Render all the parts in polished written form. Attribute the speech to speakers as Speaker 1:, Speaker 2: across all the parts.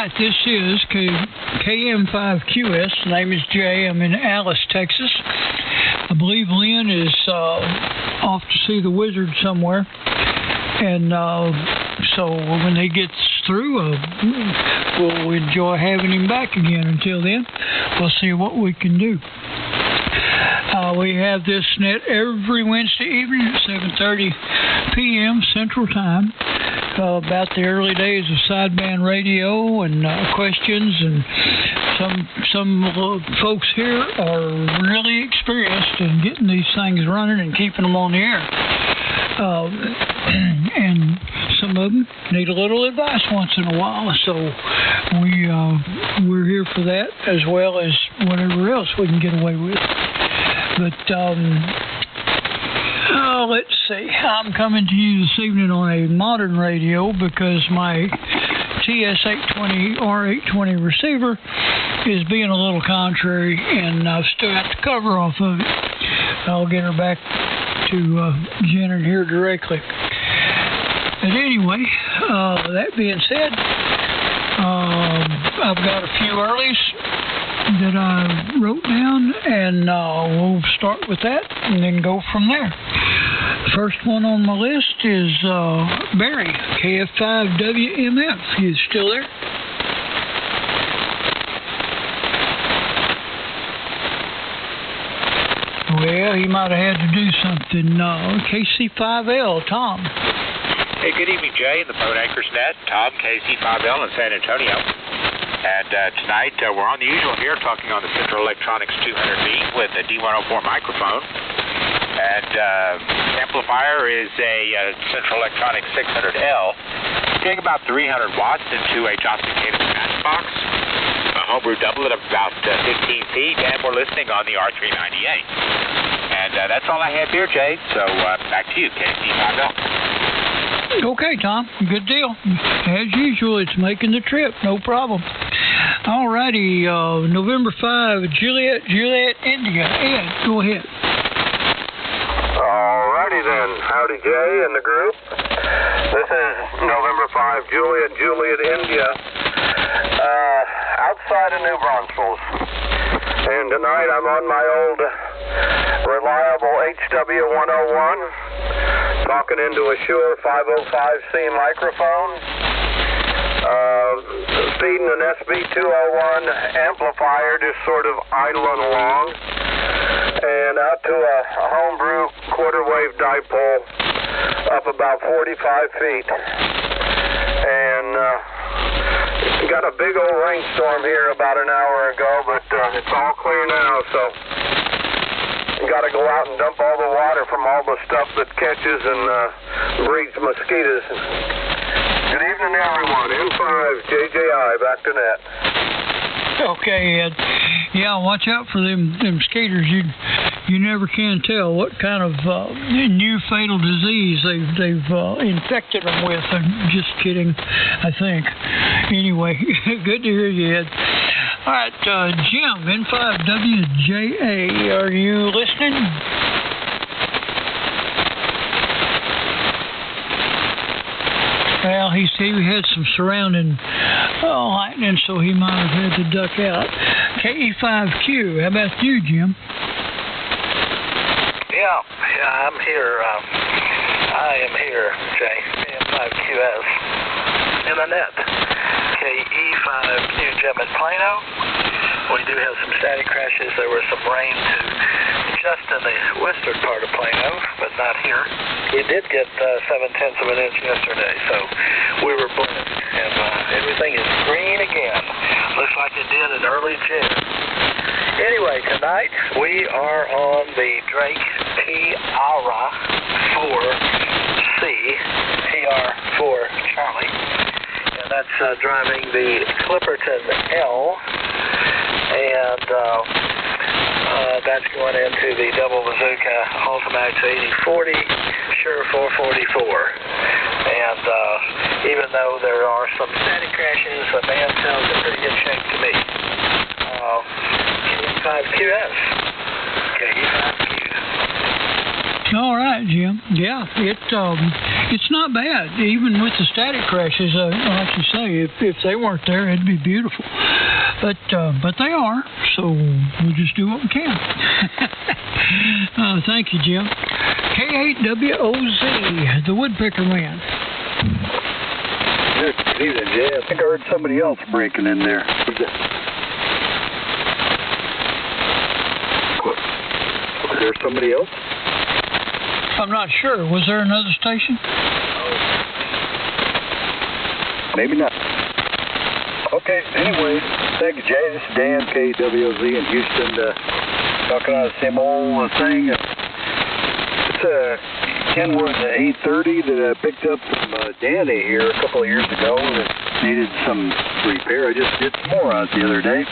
Speaker 1: right, this is KM5QS. The name is Jay. I'm in Alice, Texas. I believe Lynn is off to see the wizard somewhere. And so when he gets through, we'll enjoy having him back again. Until then, we'll see what we can do. We have this net every Wednesday evening at 7:30 p.m. Central Time. About the early days of sideband radio and questions, and some folks here are really experienced in getting these things running and keeping them on the air. And some of them need a little advice once in a while, so we're here for that as well as whatever else we can get away with. But let's see. I'm coming to you this evening on a modern radio because my TS-820 R820 receiver is being a little contrary, and I've still got the cover off of it. I'll get her back to Janet here directly. But anyway, that being said, I've got a few earlies that I wrote down, and we'll start with that and then go from there. The first one on my list is Barry, KF5WMF. You still there? Well, he might have had to do something. KC5L, Tom.
Speaker 2: Hey, good evening, Jay, in the Boat Anchors Net. Tom, KC5L in San Antonio. And tonight we're on the usual here, talking on the Central Electronics 200B with a D104 microphone. And amplifier is a Central Electronics 600L. Getting about 300 watts into a Johnson Cable matchbox. A homebrew doublet of about 15 feet, and we're listening on the R398. And that's all I have here, Jay. So back to you, KC5L.
Speaker 1: Okay, Tom. Good deal. As usual, it's making the trip. No problem. All righty. November 5, Juliet, India. Ed, go ahead.
Speaker 3: All righty then. Howdy, Jay and the group. This is November 5, Juliet, India. Outside of New Braunfels. And tonight I'm on my old reliable HW101. Talking into a Shure 505C microphone, feeding an SB201 amplifier just sort of idling along, and out to a homebrew quarter wave dipole up about 45 feet. And got a big old rainstorm here about an hour ago, but it's all clear now, so got to go out and dump all the water from all the stuff that catches and breeds mosquitoes. Good evening, everyone. N5 JJI, back to net.
Speaker 1: Okay, Ed. Yeah, watch out for them skaters. You never can tell what kind of new fatal disease they've infected them with. I'm just kidding, I think. Anyway, good to hear you, Ed. All right, Jim, N5WJA, are you listening? Well, he said we had some surrounding lightning, so he might have had to duck out. KE5Q, how about you, Jim?
Speaker 4: Yeah, I'm here. I am here, Jay. KM5QS in the net. KE5Q Jim in Plano. We do have some static crashes. There was some rain just in the western part of Plano, but not here. We did get 0.7 of an inch yesterday, so we were blessed. And everything is green again. Looks like it did in early June. Anyway, tonight we are on the Drake TR 4C, TR4 Charlie. That's driving the Clipperton L, and that's going into the double bazooka Ultimax 8040 Shure 444. And even though there are some static crashes, the band sounds in pretty good shape to me. KE5QS. KE5Q.
Speaker 1: All right, Jim. Yeah, it's not bad, even with the static crashes. Like you say, if they weren't there, it'd be beautiful. But they are, so we'll just do what we can. Thank you, Jim. K8WOZ, the Woodpecker Man.
Speaker 5: Good evening, Jay. I think I heard somebody else breaking in there. Was there somebody else?
Speaker 1: I'm not sure. Was there another station?
Speaker 5: Maybe not. Okay, anyway, thank you, Jay. This is Dan, KWOZ in Houston, talking on the same old thing. It's Kenwood 830 that I picked up from Danny here a couple of years ago that needed some repair. I just did some more on it the other day.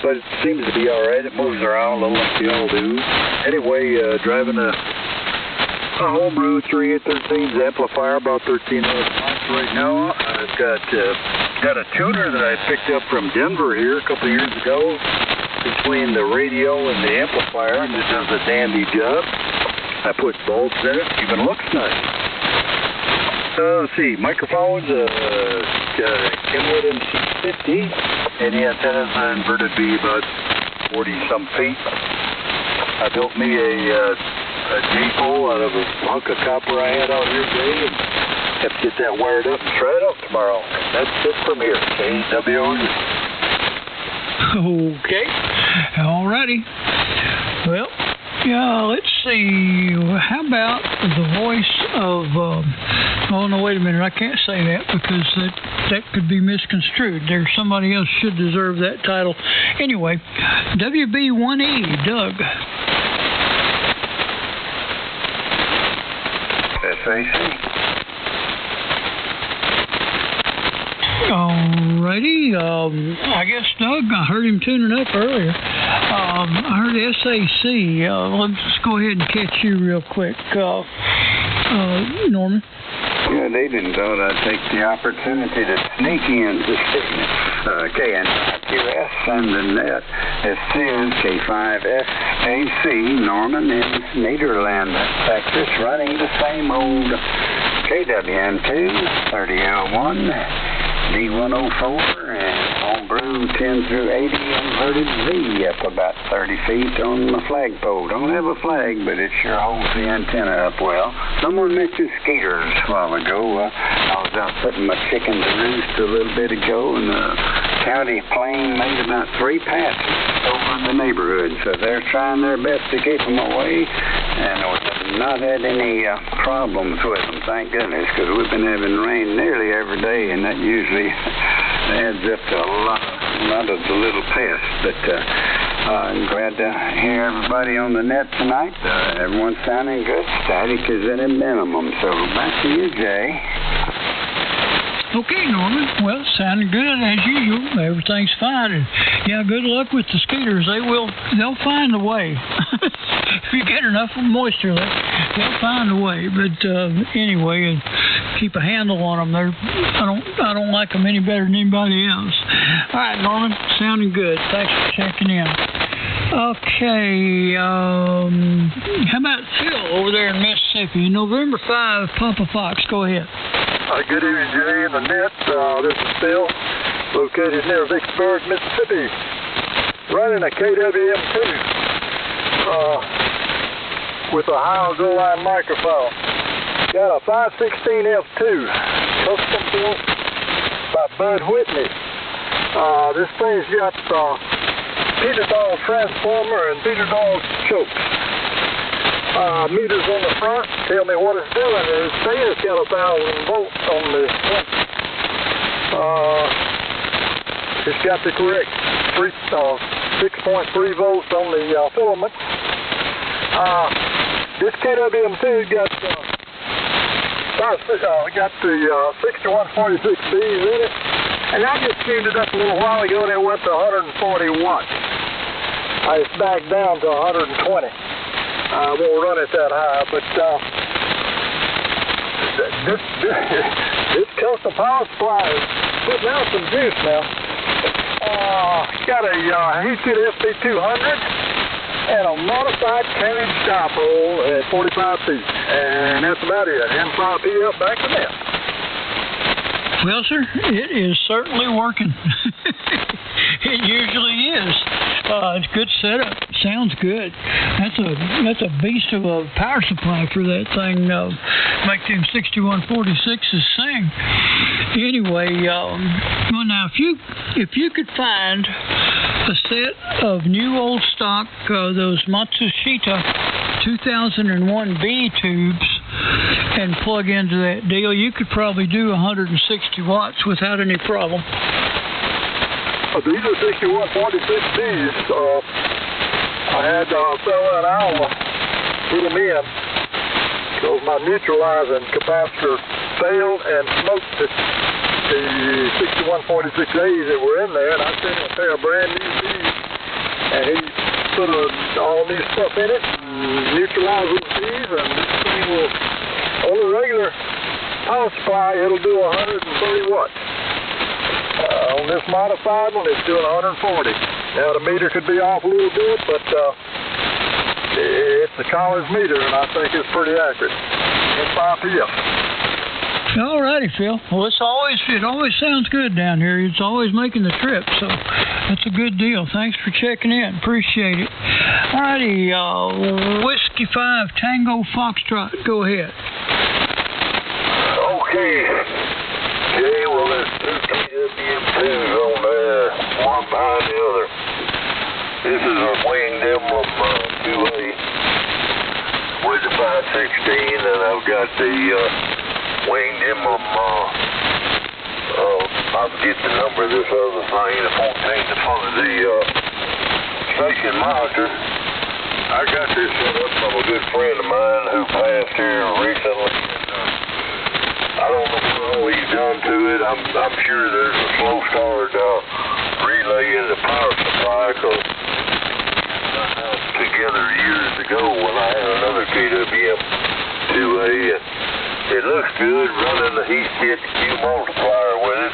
Speaker 5: But it seems to be all right. It moves around a little like they all do. Anyway, driving a homebrew 3813's amplifier, about 1,300 watts right now. I've got a tuner that I picked up from Denver here a couple of years ago between the radio and the amplifier, and it does a dandy job. I put bulbs in it, even looks nice. Let's see, microphones, Kenwood MC50, and the antenna's inverted B about 40-some feet. I built me a J-pole out of a hunk of copper I had out here today, and have to get that wired up and try it out tomorrow. That's it from here, KWOZ.
Speaker 1: Okay, alrighty. Well, yeah, let's see. How about the voice of... oh, no, wait a minute. I can't say that because that could be misconstrued. There's somebody else should deserve that title. Anyway, WB1E, Doug.
Speaker 3: SAC.
Speaker 1: Alrighty. I guess, Doug, I heard him tuning up earlier. I heard SAC. Let's go ahead and catch you real quick. Norman.
Speaker 6: Good evening. Thought I'd take the opportunity to sneak in this evening. KN5QS and the net is K5FAC, Norman in Nederland, Texas, running the same old KWM2 3001. D104 and homebrew 10 through 80 inverted V up about 30 feet on the flagpole. Don't have a flag, but it sure holds the antenna up well. Someone mentioned skeeters a while ago. I was out putting my chicken to roost a little bit ago, and the county plane made about 3 passes over in the neighborhood, so they're trying their best to keep them away, and we've not had any problems with them, thank goodness, because we've been having rain nearly every day, and that usually adds up to a lot of the little pests. But I'm glad to hear everybody on the net tonight. Everyone's sounding good. Static is at a minimum. So back to you, Jay.
Speaker 1: Okay, Norman. Well, sounding good as usual. Everything's fine. And yeah, good luck with the skeeters. They'll find a way. If you get enough moisture, they'll find a way. But anyway, keep a handle on them. I don't like them any better than anybody else. All right, Norman, sounding good. Thanks for checking in. Okay, how about Phil over there in Mississippi? November 5, Papa Fox, go ahead.
Speaker 5: Good evening, Jay, in the net. This is Phil, located near Vicksburg, Mississippi, running a KWM2 with a Heil Go-Line microphone. Got a 516F2, custom built by Bud Whitney. This thing's got Peterdahl transformer and Peterdahl chokes. Meters on the front tell me what it's doing. It's saying it's got 1,000 volts on the front. It's got the correct 6.3 volts on the filament. This KWM2 got the 6146Bs in it, and I just tuned it up a little while ago and it went to 140 watts. It's back down to 120. I won't run it that high, but this custom power supply is putting out some juice now. Got a Houston FP200 and a modified carriage dipole at 45 feet. And that's about it. M5PF back to net.
Speaker 1: Well, sir, it is certainly working. It usually is. It's a good setup. Sounds good. That's a beast of a power supply for that thing. Make them 6146s sing. Anyway, well now if you could find a set of new old stock those Matsushita 2001B tubes and plug into that deal, you could probably do 160 watts without any problem.
Speaker 5: These are 6146Bs. I had a fella in Iowa put them in because my neutralizing capacitor failed and smoked the 6146As that were in there, and I sent him a pair of brand new Bs, and he put all new stuff in it and neutralized those Bs, and this thing will, on a regular power supply, it'll do 130 watts. On this modified one, it's doing 140. Now, the meter could be off a little bit, but it's the college meter, and I think it's pretty accurate. It's 5 p.m.
Speaker 1: All righty, Phil. Well, it always sounds good down here. It's always making the trip, so that's a good deal. Thanks for checking in. Appreciate it. All righty, Whiskey 5 Tango Foxtrot. Go ahead.
Speaker 3: Okay. Okay, well, there's two KWM2s on there, one behind the other. This is a winged emblem 2A with the 516, and I've got the winged emblem, I'll get the number of this other thing, the 14 in front of the station monitor. I got this set up from a good friend of mine who passed here recently. I don't know what all he's done to it. I'm sure there's a slow start relay in the power supply, because together years ago when I had another KWM 2A, and it looks good running the heat kit Q multiplier with it.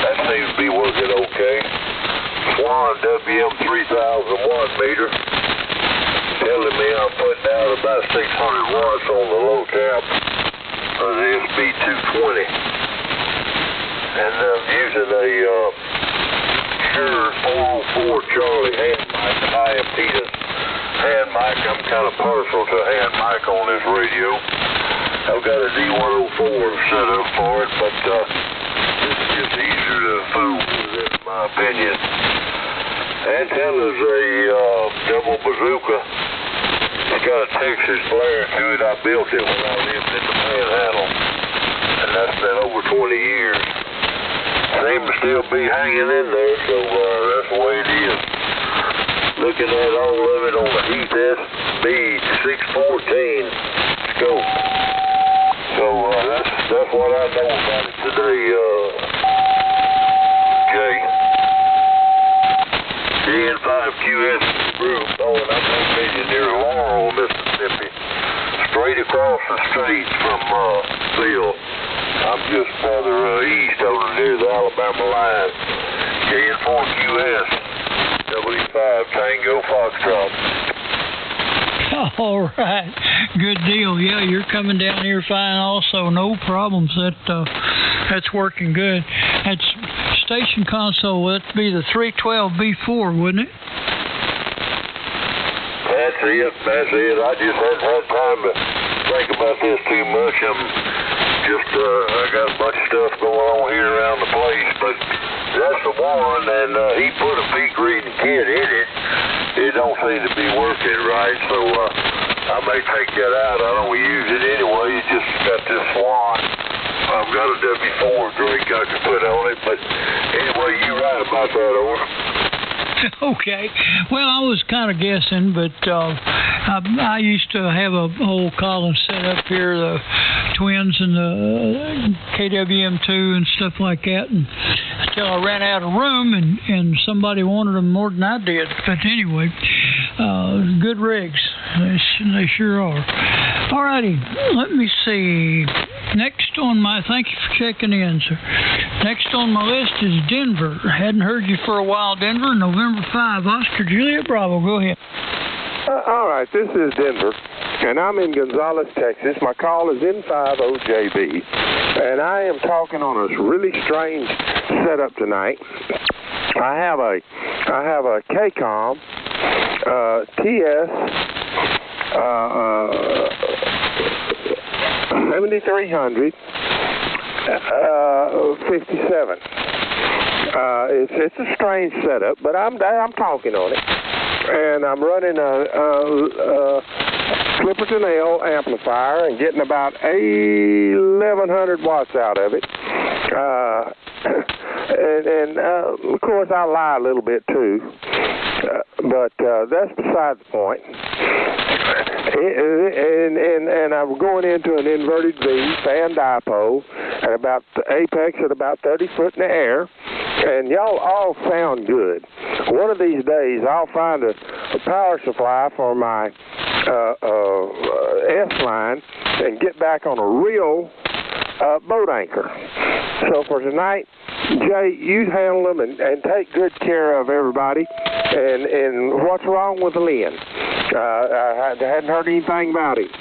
Speaker 3: That seems to be working okay. Swan WM 3001 meter telling me I'm putting out about 600 watts on the low tap of the SB220, and I'm using a Shure 404 Charlie hand mic, high impedance hand mic. I'm kind of partial to hand mic on this radio. I've got a D104 set up for it, but this is just easier to fool with, in my opinion. Antenna's a double bazooka. It's got a Texas flare to it. I built it when I lived in the Panhandle, and that's been over 20 years. Seems to still be hanging in there, so that's the way it is. Looking at all of it on the Heath SB614 scope. So that's what I know about it today, Jay. DN5QS group, and I'm located near Laurel, Mississippi, straight across the state from Phil. I'm just further east over near the Alabama line. DN4QS, W5 Tango Foxtrot.
Speaker 1: All right, good deal. Yeah, you're coming down here fine also. No problems. That's working good. That's station console. That'd be the 312B4, wouldn't it?
Speaker 3: That's it. I just hadn't had time to think about this too much. I got a bunch of stuff going on here around the place, but that's the one, and he put a peak reading kit in it. It don't seem to be working right, so I may take that out. I don't use it anyway. It just got this Swan. I've got a W4 drink I can put on it, but anyway, you're right about that, over.
Speaker 1: Okay. Well, I was kind of guessing, but I used to have a whole Collins set up here, the Twins and the KWM2 and stuff like that, and until I ran out of room, and somebody wanted them more than I did. But anyway, good rigs. They sure are. All righty. Let me see. Next on my, thank you for checking in, sir. Next on my list is Denver. Hadn't heard you for a while, Denver. November 5, Oscar Juliet Bravo. Go ahead.
Speaker 3: All right, this is Denver, and I'm in Gonzales, Texas. My call is N50JB, and I am talking on a really strange setup tonight. I have a KCOM TS 7300 57. It's a strange setup, but I'm talking on it. And I'm running a Clipperton L amplifier and getting about 1,100 watts out of it. And of course, I lie a little bit too, but that's beside the point. And I'm going into an inverted V fan dipole at about the apex at about 30 foot in the air. And y'all all sound good. One of these days, I'll find a power supply for my S-line and get back on a real boat anchor. So for tonight, Jay, you handle them and take good care of everybody. And what's wrong with Lynn? I hadn't heard anything about it.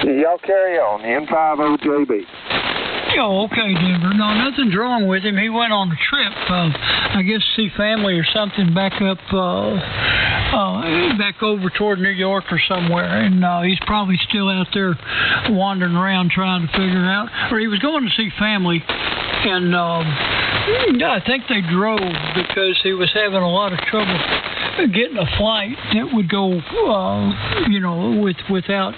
Speaker 3: Y'all carry on. N50JB.
Speaker 1: Oh, okay, Denver. No, nothing's wrong with him. He went on a trip, I guess, to see family or something back over toward New York or somewhere, and he's probably still out there wandering around trying to figure out. Or he was going to see family, and I think they drove because he was having a lot of trouble getting a flight that would go, without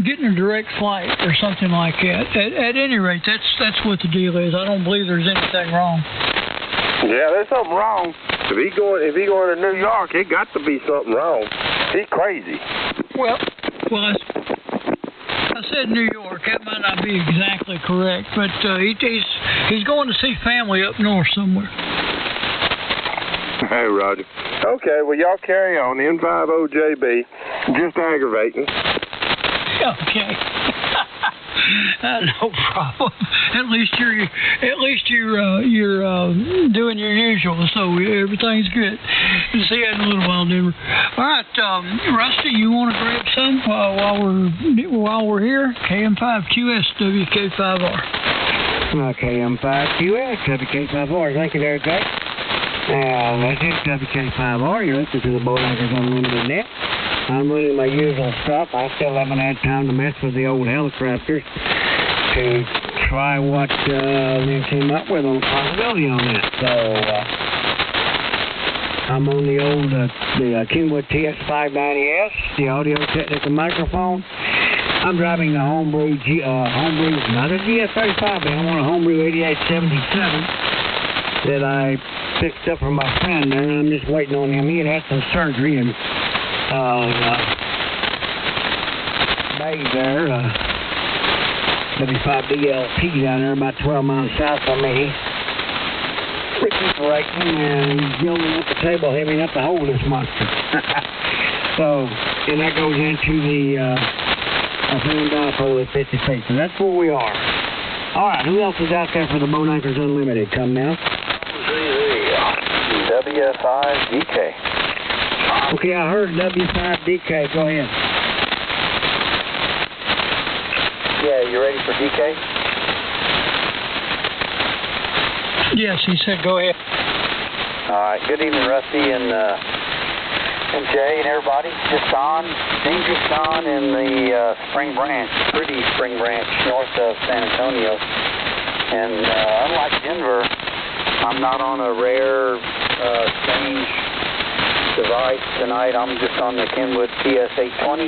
Speaker 1: getting a direct flight or something like that. At any rate, that's what the deal is. I don't believe there's anything wrong.
Speaker 3: Yeah, there's something wrong. If he going to New York, it got to be something wrong. He's crazy.
Speaker 1: Well, I said New York. That might not be exactly correct, but he's going to see family up north somewhere.
Speaker 3: Hey, Roger. Okay, well, y'all carry on. N50JB. Just aggravating.
Speaker 1: Okay. No problem. At least you're doing your usual, so everything's good. See you in a little while, Denver. All right, Rusty, you want to grab some while we're here? KM5QS WK5R.
Speaker 7: KM5QS WK5R. Thank you very much. This is WK5R. You're listening to the Boat Anchors Unlimited Net. I'm running my usual stuff. I still haven't had time to mess with the old helicopters to try what Lynn came up with on the possibility on that. So I'm on the old the Kenwood TS590S, the audio technical microphone. I'm driving the homebrew, not a GS35, but I'm on a homebrew 8877 that I picked up from my friend there, and I'm just waiting on him. He had some surgery and Bay there, W5DLP down there about 12 miles south of me. Recuperating and building up the table heavy enough to hold this monster. So, and that goes into the fan dipole at 50 feet. So that's where we are. All right, who else is out there for the Boat Anchors Unlimited? Come now.
Speaker 6: W5DK.
Speaker 7: Okay, I heard W5DK. Go ahead.
Speaker 6: Yeah, you ready for DK?
Speaker 1: Yes, he said go ahead.
Speaker 6: All right. Good evening, Rusty and Jay and everybody. Just Don, Dangerous Don in the Spring Branch, pretty Spring Branch, north of San Antonio. And unlike Denver, I'm not on a rare, strange device tonight. I'm just on the Kenwood TS820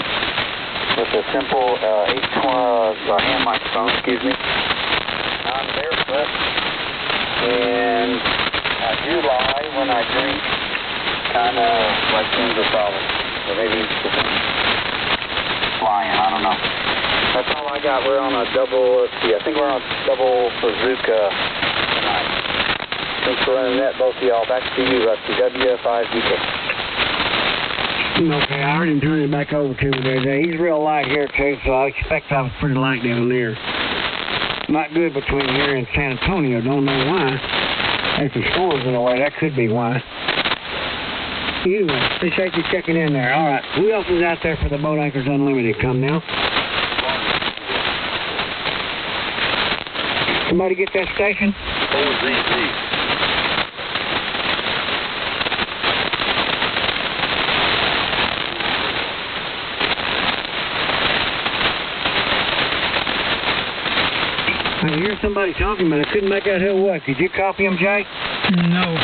Speaker 6: with a simple hand microphone, excuse me. I'm barefoot, and I do lie when I drink, kind of like Denver probably. So maybe it's just flying, I don't know. That's all I got. We're on a double, let's see, I think we're on a double bazooka tonight. Thanks for running that, both of y'all. Back to you, Rusty, W5DK.
Speaker 7: Okay, I heard him turn it back over to me there. He's real light here, too, so I expect I was pretty light down there. Not good between here and San Antonio. Don't know why. If the storm's in the way, that could be why. Anyway, appreciate you checking in there. All right. Who else is out there for the Boat Anchors Unlimited? Come now. Somebody get that station?
Speaker 5: OZZ.
Speaker 7: I hear somebody talking, but I couldn't make out who it was. Could you copy him, Jay?
Speaker 1: No.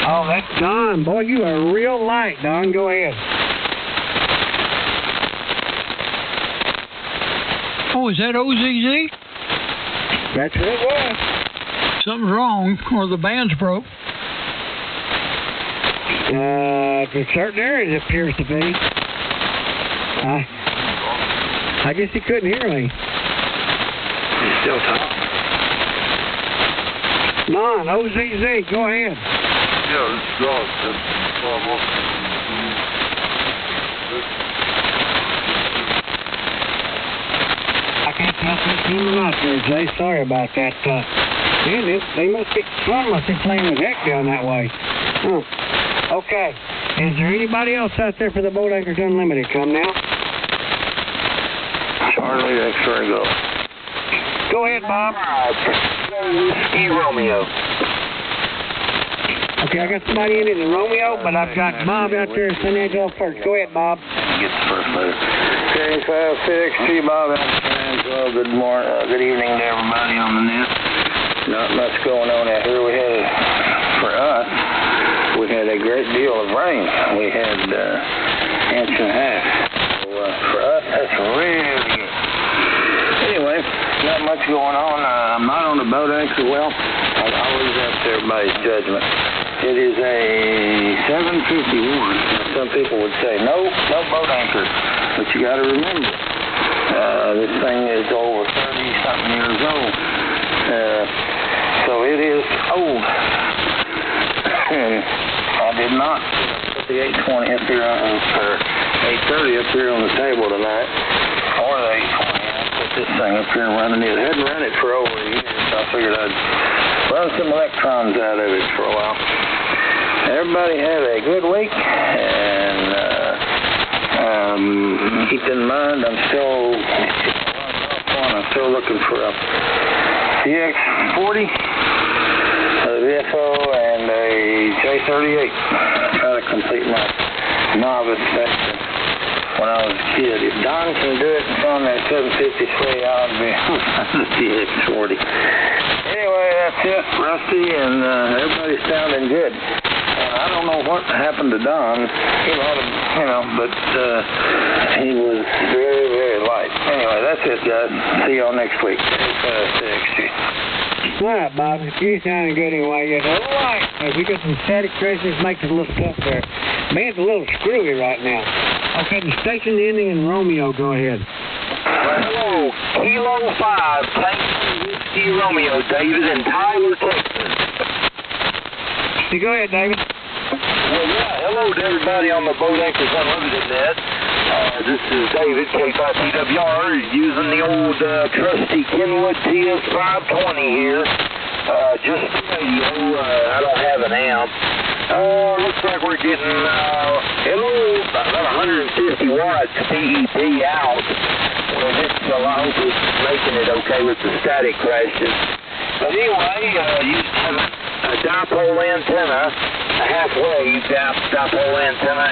Speaker 7: Oh, that's Don. Boy, you are real light, Don. Go ahead.
Speaker 1: Oh, is that OZZ?
Speaker 7: That's what it was.
Speaker 1: Something's wrong, or the band's broke.
Speaker 7: In certain areas, it appears to be. I guess he couldn't hear me.
Speaker 5: He's still talking.
Speaker 7: Don, OZZ, go ahead.
Speaker 5: Yeah, this is Don.
Speaker 7: I can't tell if it's him or not there, Jay. Sorry about that. Man, they must be, someone must be playing with heck down that way. Okay. Is there anybody else out there for the Boat Anchors Unlimited? Come now.
Speaker 5: Charlie X-Ray Go.
Speaker 7: Go ahead, Bob.
Speaker 5: Whiskey Romeo.
Speaker 7: Okay, I got somebody in the Romeo, but I've got Bob out there in San Angelo first. Go ahead, Bob.
Speaker 5: Get the first letter. K56, Bob out in San Angelo. Good morning, good evening to everybody on the net. Not much going on out here. We had a great deal of rain. We had inch and a half. So for us, that's really good. Anyway, not much going on. I'm not on the boat anchor. Well, I'll leave that to everybody's judgment. It is a 7:51. Some people would say, no boat anchor. But you got to remember, this thing is over 30-something years old. So it is old. And I did not put the 820 up here, or 830 up here on the table tonight, or the 820. I put this thing up here and running it. I hadn't run it for over a year, so I figured I'd run some electrons out of it for a while. Everybody have a good week, and keep in mind I'm still looking for a CX40, a VFO, and a J38. Try to complete my novice section when I was a kid. If Don can do it on that 753, I'll be on the CX40. Anyway, that's it, Rusty, and everybody's sounding good. I don't know what happened to Don. He might have, but he was very, very light. Anyway, that's it, guys. See y'all next week.
Speaker 7: All right, Bob. You sounding good anyway. Yes. All right. We got some static traces. Makes it a little tough there. Man's a little screwy right now. Okay, the station ending in Romeo. Go ahead.
Speaker 3: Hello, Kilo 5, Tank Whiskey Romeo, David in Tyler, Texas.
Speaker 7: So go ahead, David.
Speaker 3: Well, yeah, hello to everybody on the Boat Anchors Unlimited net. This is David, K5TWR, using the old trusty Kenwood TS520 here. Just radio, I don't have an amp. Looks like we're getting, about 150 watts PEP out. Well, I hope it's making it okay with the static crashes. But anyway, used to have a dipole antenna, a half-wave dipole antenna,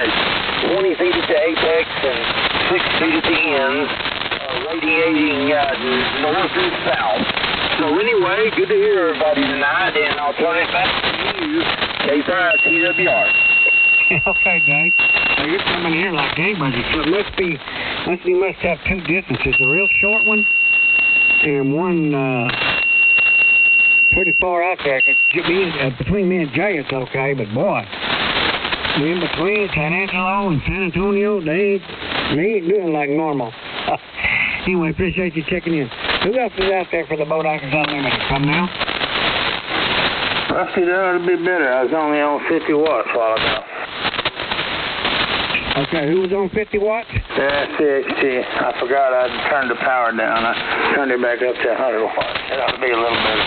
Speaker 3: 20 feet at the apex and 6 feet at the ends, radiating north and south. So anyway, good to hear everybody tonight, and I'll turn it back to you, K5TWR.
Speaker 7: Okay, Dave. So you're coming here like gangbusters. So it must have two distances, a real short one and one pretty far out there. Between me and Jay, it's okay, but boy, in between San Angelo and San Antonio, they ain't doing like normal. Anyway, appreciate you checking in. Who else is out there for the Boat Anchors Unlimited? Come now.
Speaker 5: Rusty, that ought to be better. I was only on 50 watts a while ago.
Speaker 7: Okay, who was on 50 watts?
Speaker 5: CXT. I forgot I'd turned the power down. I turned it back up to 100 watts. It ought to be a little better.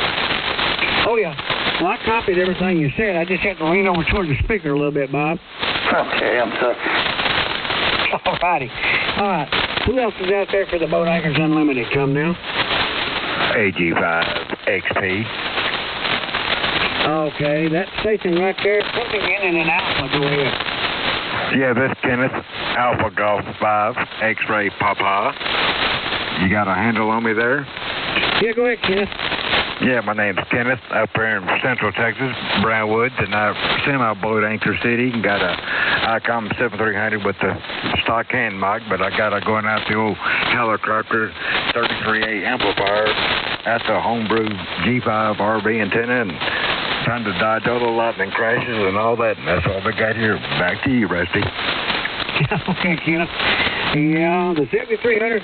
Speaker 7: Oh, yeah. Well, I copied everything you said. I just had to lean over toward the speaker a little bit, Bob.
Speaker 6: Okay, I'm sorry.
Speaker 7: All righty. All right. Who else is out there for the Boat Anchors Unlimited? Come now.
Speaker 5: AG5XP.
Speaker 7: Okay, that station right there, something in an alpha. Go ahead.
Speaker 5: Yeah, this is Kenneth, Alpha Golf 5, X-Ray Papa. You got a handle on me there?
Speaker 7: Yeah, go ahead, Kenneth.
Speaker 5: Yeah, my name's Kenneth, up here in Central Texas, Brownwood, and I semi-boat Anchor City, and got a ICOM 7300 with the stock hand mic, but I got a going out the old helicopter 33A amplifier at the homebrew G5 RV antenna, and trying to dodge all the lightning crashes and all that, and that's all we got here. Back to you, Rusty.
Speaker 7: Okay, Kenneth. Yeah, the 7300